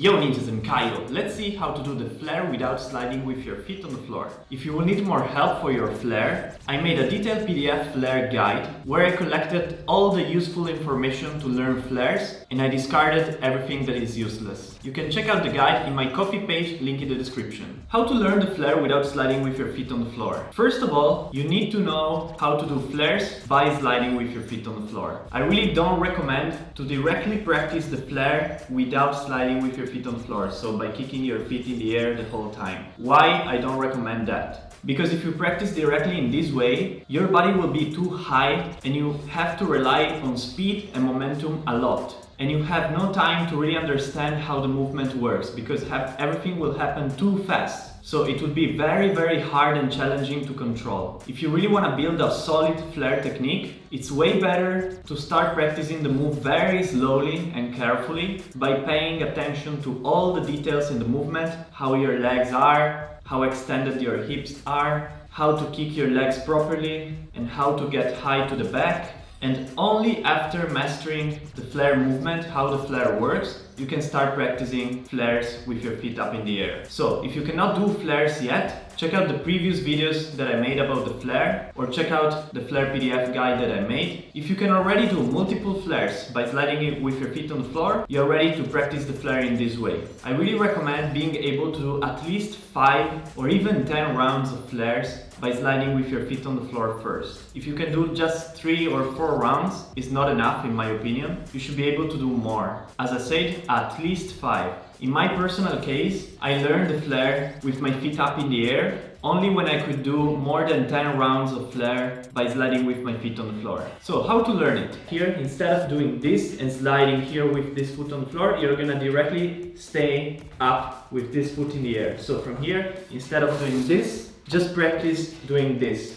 Yo ninjas and Kaio, let's see how to do the flare without sliding with your feet on the floor. If you will need more help for your flare, I made a detailed PDF flare guide where I collected all the useful information to learn flares and I discarded everything that is useless. You can check out the guide in my Ko-fi page, link in the description. How to learn the flare without sliding with your feet on the floor. First of all, you need to know how to do flares by sliding with your feet on the floor. I really don't recommend to directly practice the flare without sliding with your feet on the floor, so by kicking your feet in the air the whole time. Why I don't recommend that? Because if you practice directly in this way, your body will be too high and you have to rely on speed and momentum a lot. And you have no time to really understand how the movement works because everything will happen too fast. So it would be very hard and challenging to control. If you really want to build a solid flare technique, it's way better to start practicing the move very slowly and carefully by paying attention to all the details in the movement, how your legs are, how extended your hips are, how to kick your legs properly, and how to get high to the back. And only after mastering the flare movement, how the flare works, you can start practicing flares with your feet up in the air. So if you cannot do flares yet, check out the previous videos that I made about the flare, or check out the flare PDF guide that I made. If you can already do multiple flares by sliding it with your feet on the floor, you're ready to practice the flare in this way. I really recommend being able to do at least 5 or even 10 rounds of flares by sliding with your feet on the floor first. If you can do just 3 or 4 rounds, it's not enough in my opinion. You should be able to do more. As I said, at least 5. In my personal case, I learned the flare with my feet up in the air only when I could do more than 10 rounds of flare by sliding with my feet on the floor. So how to learn it? Here, instead of doing this and sliding here with this foot on the floor, you're gonna directly stay up with this foot in the air. So from here, instead of doing this, just practice doing this.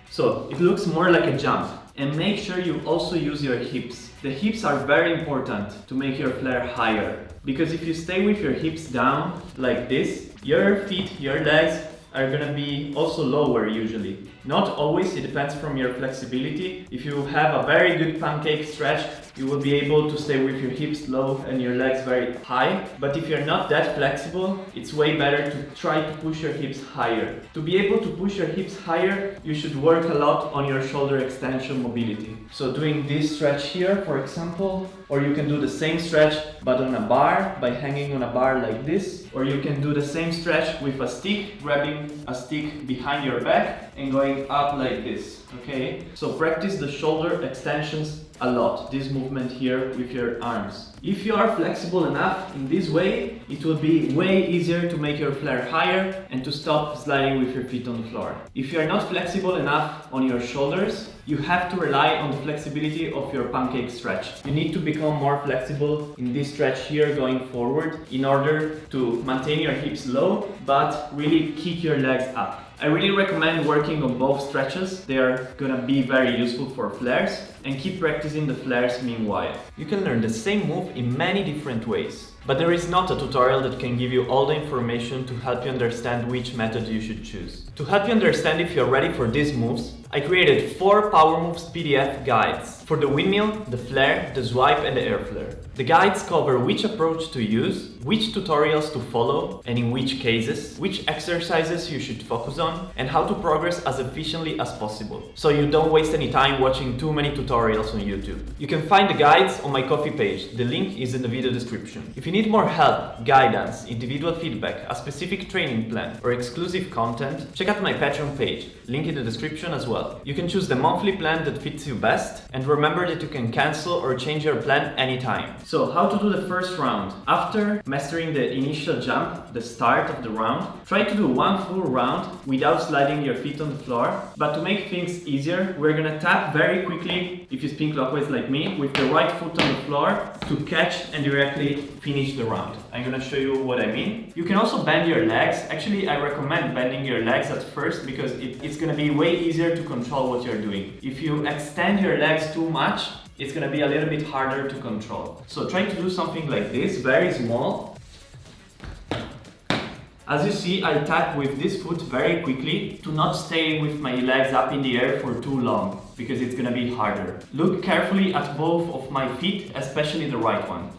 So it looks more like a jump. And make sure you also use your hips. The hips are very important to make your flare higher. Because if you stay with your hips down like this, your feet, your legs are gonna be also lower usually. Not always, it depends from your flexibility. If you have a very good pancake stretch, you will be able to stay with your hips low and your legs very high. But if you're not that flexible, it's way better to try to push your hips higher. To be able to push your hips higher, you should work a lot on your shoulder extension mobility. So doing this stretch here, for example, or you can do the same stretch but on a bar by hanging on a bar like this, or you can do the same stretch with a stick, grabbing a stick behind your back and going up like this, okay? So practice the shoulder extensions a lot, this movement here with your arms. If you are flexible enough in this way, it will be way easier to make your flare higher and to stop sliding with your feet on the floor. If you are not flexible enough on your shoulders, you have to rely on the flexibility of your pancake stretch. You need to become more flexible in this stretch here going forward in order to maintain your hips low, but really kick your legs up. I really recommend working on both stretches. They are gonna be very useful for flares, and keep practicing the flares meanwhile. You can learn the same move in many different ways, but there is not a tutorial that can give you all the information to help you understand which method you should choose. To help you understand if you're ready for these moves, I created 4 Powermoves PDF guides for the windmill, the flare, the swipe and the air flare. The guides cover which approach to use, which tutorials to follow and in which cases, which exercises you should focus on, and how to progress as efficiently as possible, so you don't waste any time watching too many tutorials on YouTube. You can find the guides on my Ko-fi page, the link is in the video description. If you need more help, guidance, individual feedback, a specific training plan or exclusive content, check out my Patreon page, link in the description as well. You can choose the monthly plan that fits you best, and remember that you can cancel or change your plan anytime. So how to do the first round? After mastering the initial jump, the start of the round, try to do one full round without sliding your feet on the floor. But to make things easier, we're gonna tap very quickly, if you spin clockwise like me, with the right foot on the floor to catch and directly finish the round. I'm gonna show you what I mean. You can also bend your legs. Actually, I recommend bending your legs at first because it's gonna be way easier to control what you're doing. If you extend your legs too much, it's gonna be a little bit harder to control. So try to do something like this, very small. As you see, I tap with this foot very quickly to not stay with my legs up in the air for too long, because it's gonna be harder. Look carefully at both of my feet, especially the right one.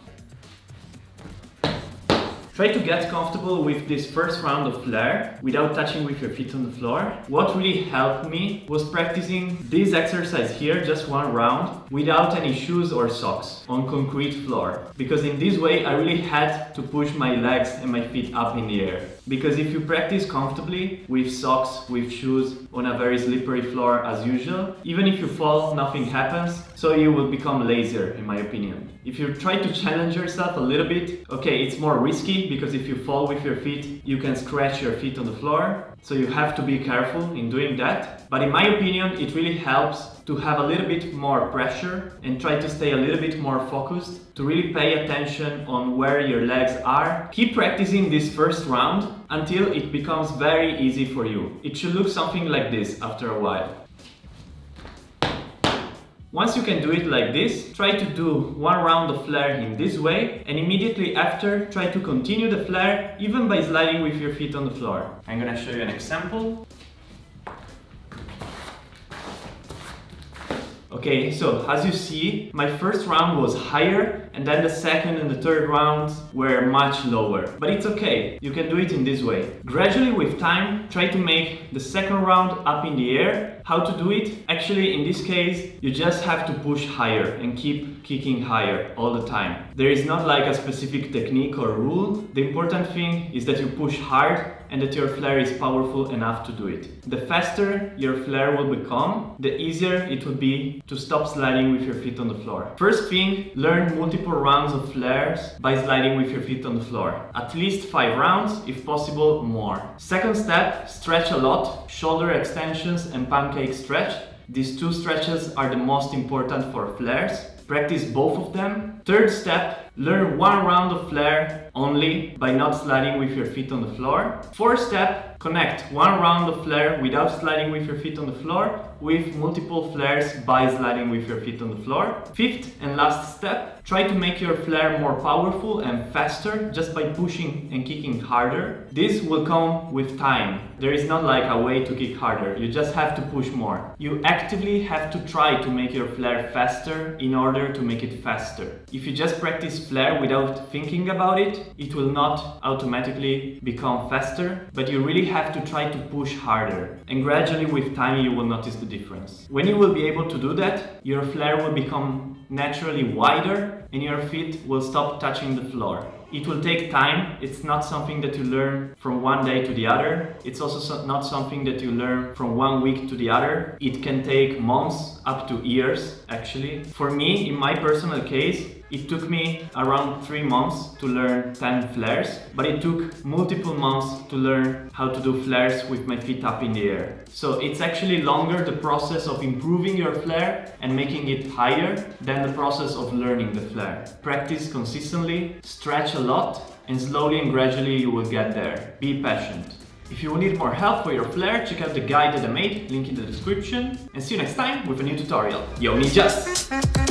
Try to get comfortable with this first round of flare without touching with your feet on the floor. What really helped me was practicing this exercise here, just one round, without any shoes or socks on concrete floor. Because in this way I really had to push my legs and my feet up in the air. Because if you practice comfortably with socks, with shoes, on a very slippery floor as usual, even if you fall, nothing happens, so you will become lazier, in my opinion. If you try to challenge yourself a little bit, okay, it's more risky because if you fall with your feet, you can scratch your feet on the floor, so you have to be careful in doing that. But in my opinion, it really helps to have a little bit more pressure and try to stay a little bit more focused, to really pay attention on where your legs are. Keep practicing this first round until it becomes very easy for you. It should look something like this after a while. Once you can do it like this, try to do one round of flare in this way, and immediately after try to continue the flare even by sliding with your feet on the floor. I'm gonna show you an example. Okay, so as you see, my first round was higher and then the second and the third rounds were much lower. But it's okay, you can do it in this way. Gradually with time, try to make the second round up in the air. How to do it? Actually, in this case, you just have to push higher and keep kicking higher all the time. There is not like a specific technique or rule. The important thing is that you push hard and that your flare is powerful enough to do it. The faster your flare will become, the easier it will be to stop sliding with your feet on the floor. First thing, learn multiple rounds of flares by sliding with your feet on the floor. At least 5 rounds, if possible more. Second step, stretch a lot, shoulder extensions and pancake stretch. These two stretches are the most important for flares. Practice both of them. Third step, learn one round of flare only by not sliding with your feet on the floor. Fourth step, connect one round of flare without sliding with your feet on the floor with multiple flares by sliding with your feet on the floor. Fifth and last step, try to make your flare more powerful and faster just by pushing and kicking harder. This will come with time. There is not like a way to kick harder, you just have to push more. You actively have to try to make your flare faster in order to make it faster. If you just practice flare without thinking about it, it will not automatically become faster, but you really have to try to push harder. And gradually with time you will notice the difference. When you will be able to do that, your flare will become naturally wider and your feet will stop touching the floor. It will take time. It's not something that you learn from one day to the other. It's also not something that you learn from one week to the other. It can take months, up to years actually. For me, in my personal case, it took me around 3 months to learn 10 flares, but it took multiple months to learn how to do flares with my feet up in the air. So it's actually longer the process of improving your flare and making it higher than the process of learning the flare. Practice consistently, stretch a lot, and slowly and gradually you will get there. Be patient. If you need more help for your flare, check out the guide that I made, link in the description, and see you next time with a new tutorial. Yo ninjas!